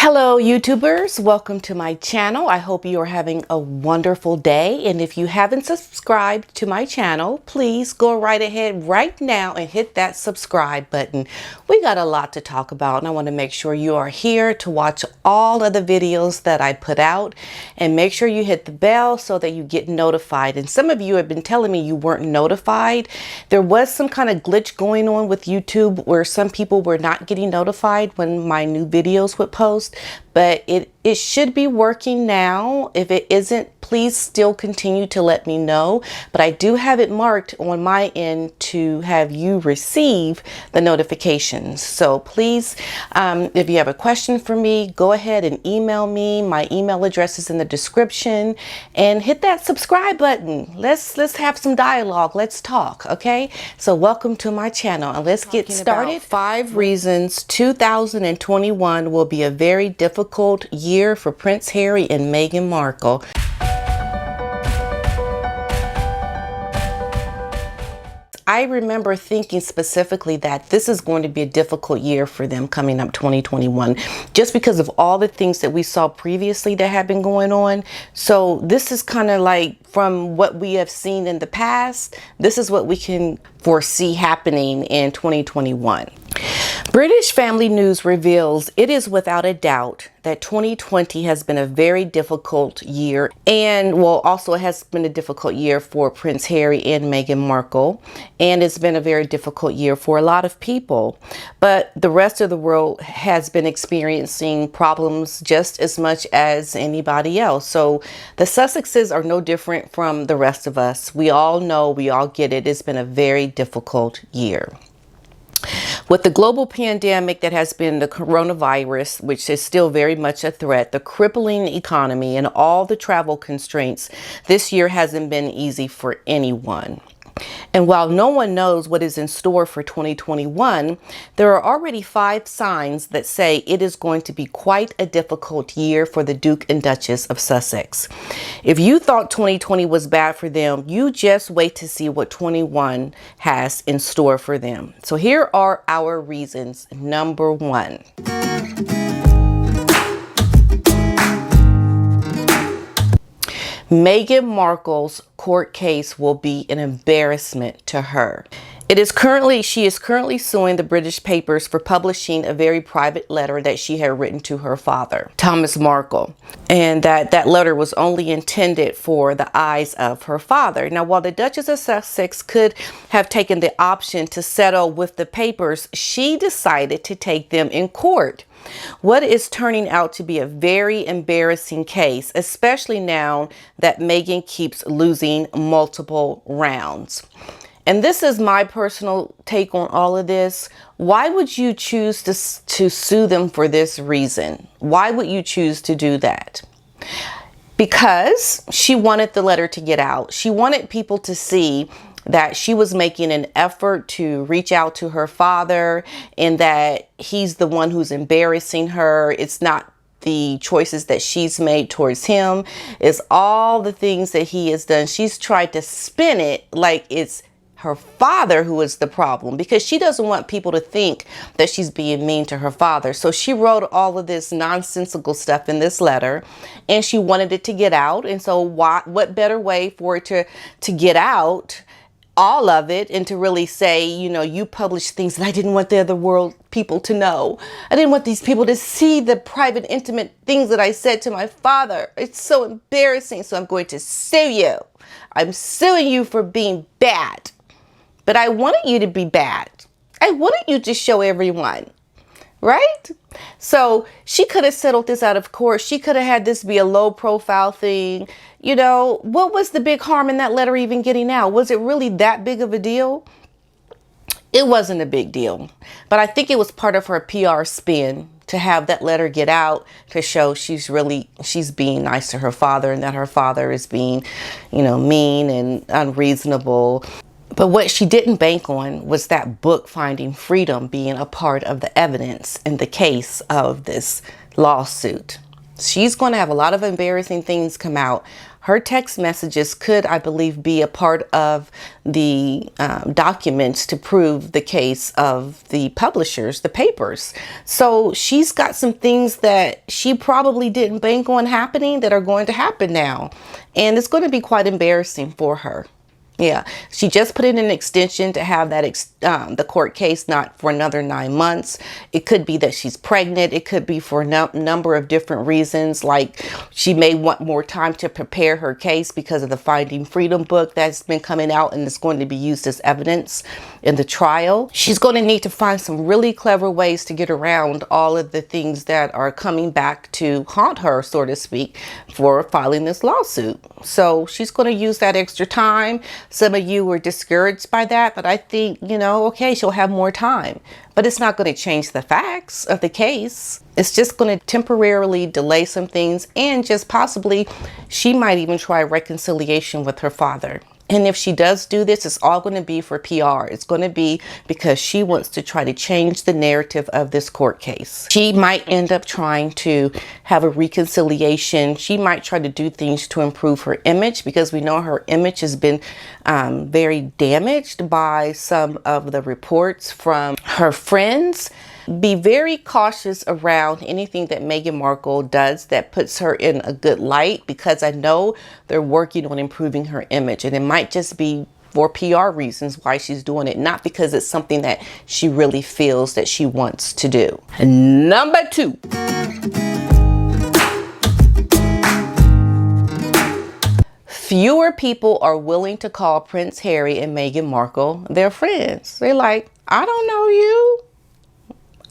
Hello YouTubers, welcome to my channel. I hope you are having a wonderful day, and if you haven't subscribed to my channel, please go right ahead right now and hit that subscribe button. We got a lot to talk about and I want to make sure you are here to watch all of the videos that I put out, and make sure you hit the bell so that you get notified. And some of you have been telling me you weren't notified. There was some kind of glitch going on with YouTube where some people were not getting notified when my new videos would post. But it should be working now. If it isn't, please still continue to let me know. But I do have it marked on my end to have you receive the notifications. So please, if you have a question for me, go ahead and email me. My email address is in the description, and hit that subscribe button. Let's have some dialogue. Let's talk, okay? So welcome to my channel, and let's get started. 5 reasons 2021 will be a very difficult year for Prince Harry and Meghan Markle. I remember thinking specifically that this is going to be a difficult year for them coming up 2021, just because of all the things that we saw previously that have been going on. So this is kind of like, from what we have seen in the past, this is what we can foresee happening in 2021. British Family News reveals it is without a doubt that 2020 has been a very difficult year, and also it has been a difficult year for Prince Harry and Meghan Markle, and it's been a very difficult year for a lot of people. But the rest of the world has been experiencing problems just as much as anybody else. So the Sussexes are no different from the rest of us. We all know, we all get it. It's been a very difficult year. With the global pandemic that has been the coronavirus, which is still very much a threat, the crippling economy, and all the travel constraints, this year hasn't been easy for anyone. And while no one knows what is in store for 2021, there are already 5 signs that say it is going to be quite a difficult year for the Duke and Duchess of Sussex. If you thought 2020 was bad for them, you just wait to see what 21 has in store for them. So here are our reasons. Number 1. Meghan Markle's court case will be an embarrassment to her. She is currently suing the British papers for publishing a very private letter that she had written to her father, Thomas Markle, and that letter was only intended for the eyes of her father. Now, while the Duchess of Sussex could have taken the option to settle with the papers, she decided to take them in court. What is turning out to be a very embarrassing case, especially now that Meghan keeps losing multiple rounds. And this is my personal take on all of this. Why would you choose to sue them for this reason? Why would you choose to do that? Because she wanted the letter to get out. She wanted people to see that she was making an effort to reach out to her father, and that he's the one who's embarrassing her. It's not the choices that she's made towards him. It's all the things that he has done. She's tried to spin it like it's her father who is the problem, because she doesn't want people to think that she's being mean to her father. So she wrote all of this nonsensical stuff in this letter, and she wanted it to get out. And so what better way for it to get out, all of it, and to really say, you know, you published things that I didn't want the other world people to know. I didn't want these people to see the private, intimate things that I said to my father. It's so embarrassing. So I'm going to sue you. I'm suing you for being bad. But I wanted you to be bad. I wanted you to show everyone, right? So she could have settled this out of court. She could have had this be a low profile thing. You know, what was the big harm in that letter even getting out? Was it really that big of a deal? It wasn't a big deal. But I think it was part of her PR spin to have that letter get out, to show she's being nice to her father, and that her father is being, you know, mean and unreasonable. But what she didn't bank on was that book, Finding Freedom, being a part of the evidence in the case of this lawsuit. She's going to have a lot of embarrassing things come out. Her text messages could, I believe, be a part of the documents to prove the case of the publishers, the papers. So she's got some things that she probably didn't bank on happening that are going to happen now. And it's going to be quite embarrassing for her. Yeah, she just put in an extension to have that the court case not for another 9 months. It could be that she's pregnant. It could be for a number of different reasons. Like she may want more time to prepare her case because of the Finding Freedom book that's been coming out and is going to be used as evidence in the trial. She's going to need to find some really clever ways to get around all of the things that are coming back to haunt her, so to speak, for filing this lawsuit. So she's going to use that extra time. Some of you were discouraged by that, but I think, okay, she'll have more time. But it's not going to change the facts of the case. It's just going to temporarily delay some things, and just possibly she might even try reconciliation with her father. And if she does do this, it's all going to be for PR. It's going to be because she wants to try to change the narrative of this court case. She might end up trying to have a reconciliation. She might try to do things to improve her image, because we know her image has been very damaged by some of the reports from her friends. Be very cautious around anything that Meghan Markle does that puts her in a good light, because I know they're working on improving her image, and it might just be for PR reasons why she's doing it, not because it's something that she really feels that she wants to do. Number 2. Fewer people are willing to call Prince Harry and Meghan Markle their friends. They're like, I don't know you.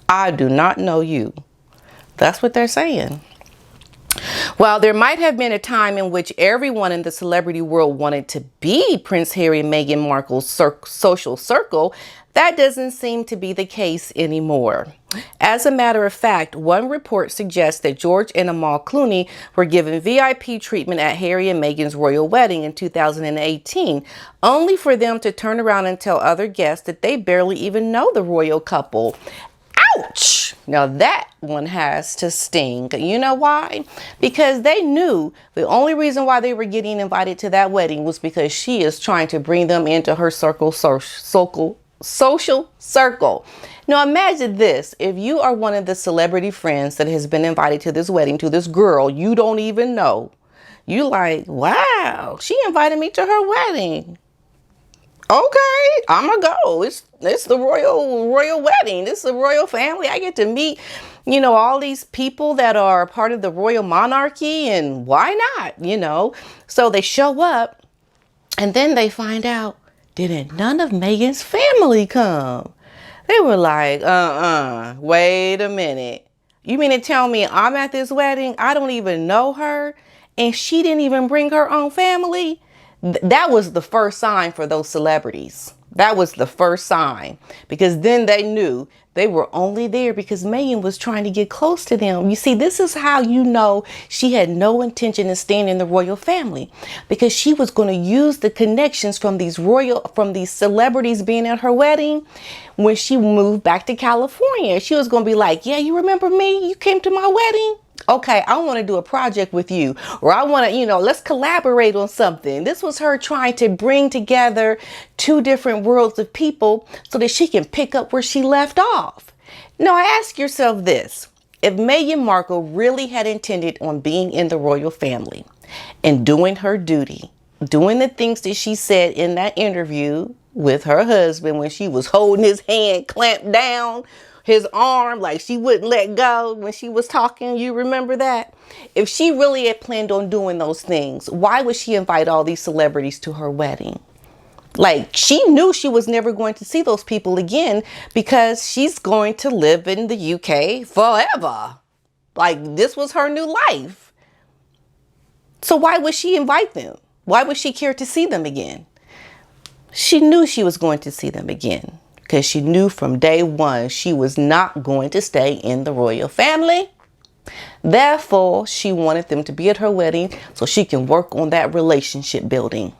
I do not know you. That's what they're saying. While there might have been a time in which everyone in the celebrity world wanted to be Prince Harry and Meghan Markle's social circle, that doesn't seem to be the case anymore. As a matter of fact, one report suggests that George and Amal Clooney were given VIP treatment at Harry and Meghan's royal wedding in 2018, only for them to turn around and tell other guests that they barely even know the royal couple. Ouch! Now that one has to sting. You know why? Because they knew the only reason why they were getting invited to that wedding was because she is trying to bring them into her social circle. Now imagine this. If you are one of the celebrity friends that has been invited to this wedding, to this girl you don't even know, you like, wow, she invited me to her wedding. Okay, I'm gonna go. It's the royal wedding. It's the royal family. I get to meet, all these people that are part of the royal monarchy, and why not, So they show up, and then they find out, didn't none of Meghan's family come? They were like, wait a minute. You mean to tell me I'm at this wedding, I don't even know her, and she didn't even bring her own family? That was the first sign for those celebrities. That was the first sign, because then they knew they were only there because Meghan was trying to get close to them. You see, this is how you know she had no intention of staying in the royal family, because she was going to use the connections from these celebrities being at her wedding. When she moved back to California, she was going to be like, yeah, you remember me? You came to my wedding? Okay, I want to do a project with you, or I want to, let's collaborate on something. This was her trying to bring together two different worlds of people so that she can pick up where she left off. Now, ask yourself this. If Meghan Markle really had intended on being in the royal family and doing her duty, doing the things that she said in that interview with her husband when she was holding his hand clamped down, his arm, like she wouldn't let go when she was talking. You remember that? If she really had planned on doing those things, why would she invite all these celebrities to her wedding? Like, she knew she was never going to see those people again, because she's going to live in the UK forever. Like, this was her new life. So why would she invite them? Why would she care to see them again? She knew she was going to see them again, because she knew from day one she was not going to stay in the royal family. Therefore, she wanted them to be at her wedding so she can work on that relationship building.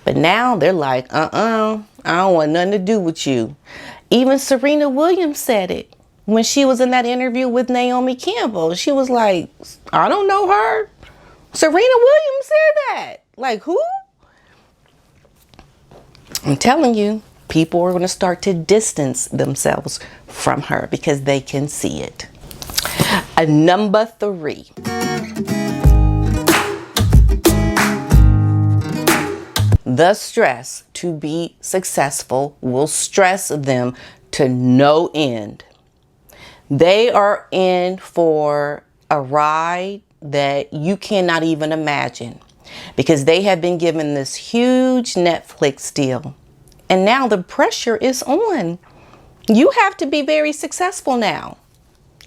But now they're like, I don't want nothing to do with you. Even Serena Williams said it. when she was in that interview with Naomi Campbell. She was like, I don't know her. Serena Williams said that. Like, who? I'm telling you, people are going to start to distance themselves from her because they can see it. Number 3. The stress to be successful will stress them to no end. They are in for a ride that you cannot even imagine because they have been given this huge Netflix deal. And now the pressure is on. You have to be very successful now.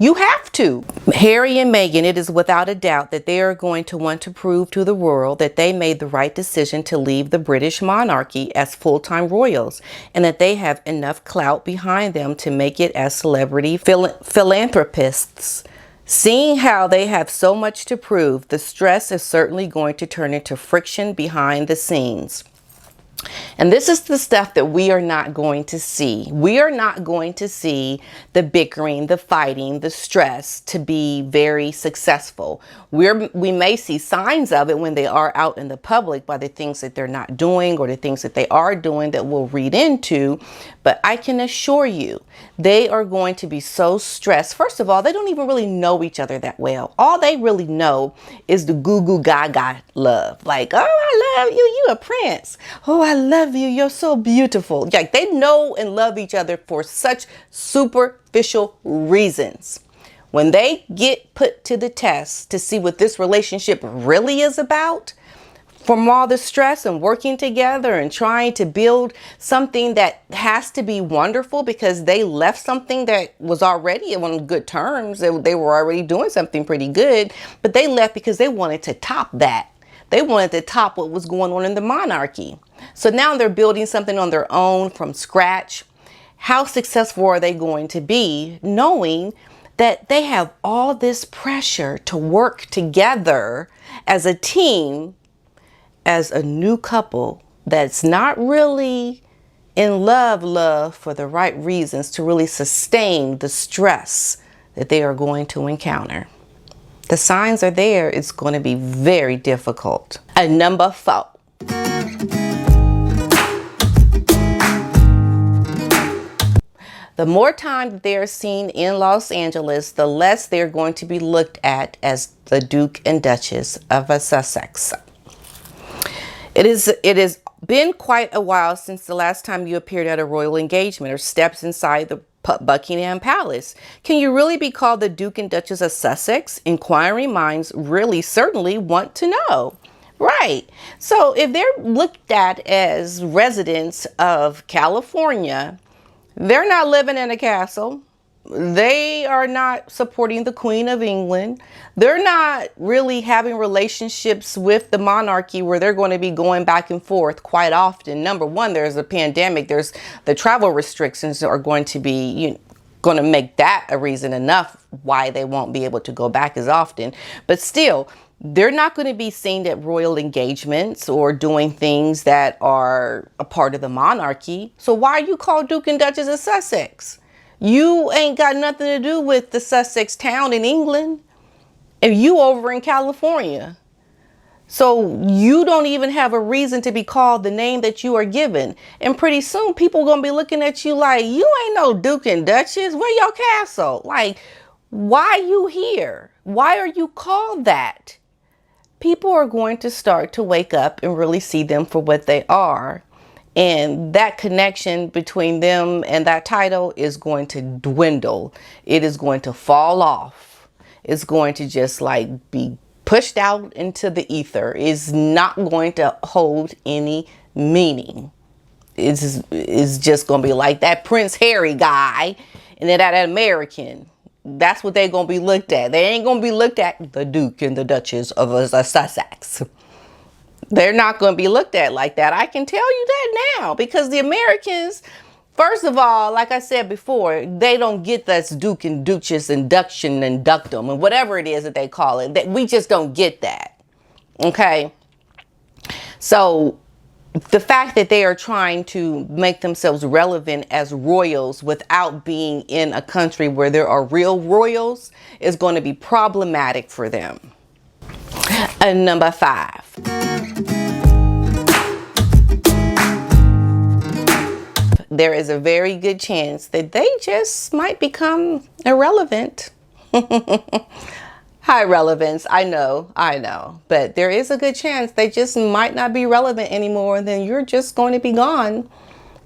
You have to. Harry and Meghan, it is without a doubt that they are going to want to prove to the world that they made the right decision to leave the British monarchy as full-time royals and that they have enough clout behind them to make it as celebrity philanthropists. Seeing how they have so much to prove, the stress is certainly going to turn into friction behind the scenes. And this is the stuff that we are not going to see. We are not going to see the bickering, the fighting, the stress to be very successful. We may see signs of it when they are out in the public by the things that they're not doing or the things that they are doing that we'll read into. But I can assure you, they are going to be so stressed. First of all, they don't even really know each other that well. All they really know is the goo goo gaga love. Like, oh, I love you. You a prince. Oh, I love you. You're so beautiful. Like, they know and love each other for such superficial reasons. When they get put to the test to see what this relationship really is about, from all the stress and working together and trying to build something that has to be wonderful because they left something that was already on good terms. They were already doing something pretty good, but they left because they wanted to top that. They wanted to top what was going on in the monarchy. So now they're building something on their own from scratch. How successful are they going to be knowing that they have all this pressure to work together as a team, as a new couple that's not really in love for the right reasons to really sustain the stress that they are going to encounter? The signs are there. It's going to be very difficult. Number 4. The more time that they are seen in Los Angeles, the less they're going to be looked at as the Duke and Duchess of Sussex. It has been quite a while since the last time you appeared at a royal engagement or steps inside the Buckingham Palace. Can you really be called the Duke and Duchess of Sussex? Inquiring minds really certainly want to know. Right. So if they're looked at as residents of California, they're not living in a castle. They are not supporting the Queen of England. They're not really having relationships with the monarchy where they're going to be going back and forth quite often. Number one, there's a pandemic. There's the travel restrictions are going to be going to make that a reason enough why they won't be able to go back as often. But still, they're not going to be seen at royal engagements or doing things that are a part of the monarchy. So why are you called Duke and Duchess of Sussex? You ain't got nothing to do with the Sussex town in England. If you over in California. So you don't even have a reason to be called the name that you are given. And pretty soon people going to be looking at you like, you ain't no Duke and Duchess. Where your castle? Like, why you here? Why are you called that? People are going to start to wake up and really see them for what they are. And that connection between them and that title is going to dwindle. It is going to fall off. It's going to just like be pushed out into the ether. It's not going to hold any meaning. It's just going to be like that Prince Harry guy and then that American. That's what they're going to be looked at. They ain't going to be looked at the Duke and the Duchess of Sussex. They're not going to be looked at like that. I can tell you that now because the Americans, first of all, like I said before, they don't get this Duke and Duchess induction and ductum and whatever it is that they call it. We just don't get that. Okay. So the fact that they are trying to make themselves relevant as royals without being in a country where there are real royals is going to be problematic for them. And number 5. There is a very good chance that they just might become irrelevant. Hi, Relevance. I know. But there is a good chance they just might not be relevant anymore. And then you're just going to be gone.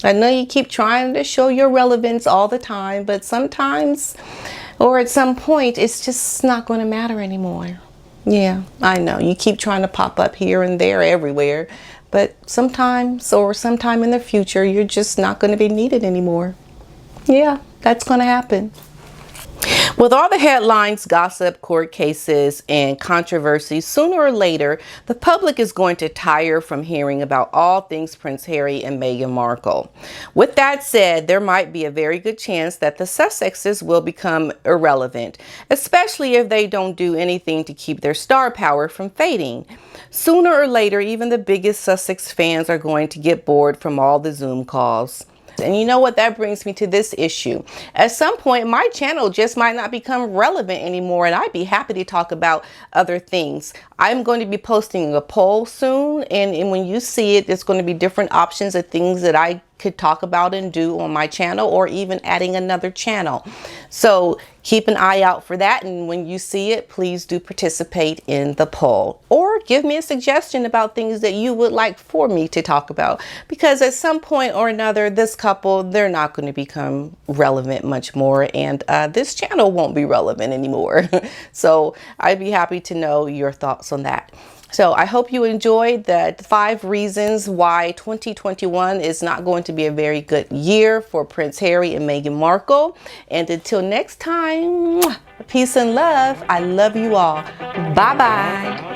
I know you keep trying to show your relevance all the time, but sometimes or at some point, it's just not going to matter anymore. Yeah, I know. You keep trying to pop up here and there everywhere. But sometimes or sometime in the future, you're just not going to be needed anymore. Yeah, that's going to happen. With all the headlines, gossip, court cases, and controversies, sooner or later, the public is going to tire from hearing about all things Prince Harry and Meghan Markle. With that said, there might be a very good chance that the Sussexes will become irrelevant, especially if they don't do anything to keep their star power from fading. Sooner or later, even the biggest Sussex fans are going to get bored from all the Zoom calls. And you know what? That brings me to this issue. At some point, my channel just might not become relevant anymore, and I'd be happy to talk about other things. I'm going to be posting a poll soon, and when you see it, it's going to be different options of things that I could talk about and do on my channel, or even adding another channel. So keep an eye out for that, and when you see it, please do participate in the poll, or give me a suggestion about things that you would like for me to talk about, because at some point or another, this couple, they're not going to become relevant much more, and this channel won't be relevant anymore. So I'd be happy to know your thoughts on that. So I hope you enjoyed the 5 reasons why 2021 is not going to be a very good year for Prince Harry and Meghan Markle. And until next time, peace and love. I love you all. Bye-bye.